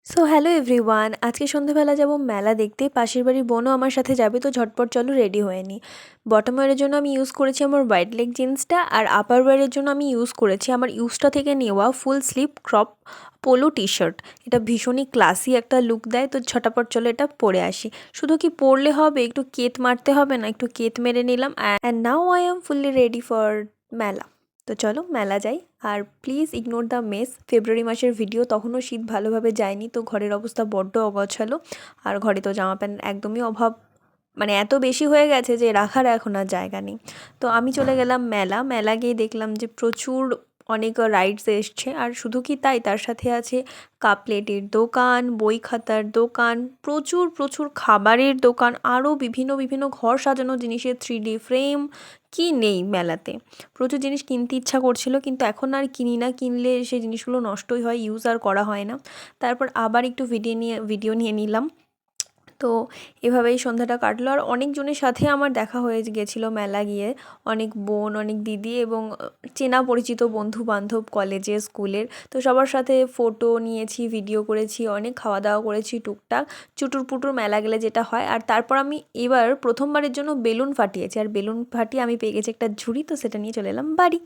So hello everyone, আজকে সন্ধ্যাবেলা যাব মেলা দেখতে। পাশের বাড়ির বোনও আমার সাথে যাবে, তো ঝটপট চলো রেডি হয়ে নিই। বটম ওয়্যারের জন্য আমি ইউজ করেছি আমার হোয়াইট লেগ জিন্সটা, আর আপার ওয়্যারের জন্য আমি ইউজ করেছি আমার ইউজটা থেকে নেওয়া full sleeve crop polo T shirt. এটা ভীষণই ক্লাসি একটা লুক দেয়, তো ঝটাপট চলো এটা পরে আসি। শুধু কি পরলে হবে, একটু কেত মারতে হবে না? একটু কেত মেরে নিলাম, and now I am fully ready for মেলা। তো চলো মেলা যাই। আর প্লিজ ইগনোর দ্য মেস, ফেব্রুয়ারি মাসের ভিডিও, তখনও শীত ভালোভাবে যায়নি, তো ঘরের অবস্থা বড্ড অগোছালো। আর ঘরে তো জামা প্যান্ট একদমই অভাব, মানে এত বেশি হয়ে গেছে যে রাখার এখন আর জায়গা নেই। তো আমি চলে গেলাম মেলা গিয়ে দেখলাম যে প্রচুর অনেক রাইডস এসছে, আর শুধু কি তাই, তার সাথে আছে কাপ প্লেটের দোকান, বই খাতার দোকান, প্রচুর প্রচুর খাবারের দোকান, আরও বিভিন্ন বিভিন্ন ঘর সাজানো জিনিসের 3D ফ্রেম, কি নেই মেলাতে। প্রচুর জিনিস কিনতে ইচ্ছা করছিল, কিন্তু এখন আর কিনি না, কিনলে সেই জিনিসগুলো নষ্টই হয়, ইউজ আর করা হয় না। তারপর আবার একটু ভিডিও নিয়ে নিলাম। তো এভাবেই সন্ধ্যাটা কাটলো, আর অনেকজনের সাথে আমার দেখা হয়ে গেছিলো মেলা গিয়ে। অনেক বোন, অনেক দিদি এবং চেনা পরিচিত বন্ধু বান্ধব কলেজের, স্কুলের, তো সবার সাথে ফটো নিয়েছি, ভিডিও করেছি, অনেক খাওয়া দাওয়া করেছি টুকটাক, চুটুর পুটুর মেলা গেলে যেটা হয়। আর তারপর আমি এবার প্রথমবারের জন্য বেলুন ফাটিয়েছি, আর বেলুন ফাটিয়ে আমি পেয়ে গেছি একটা ঝুড়ি, তো সেটা নিয়ে চলে এলাম বাড়ি।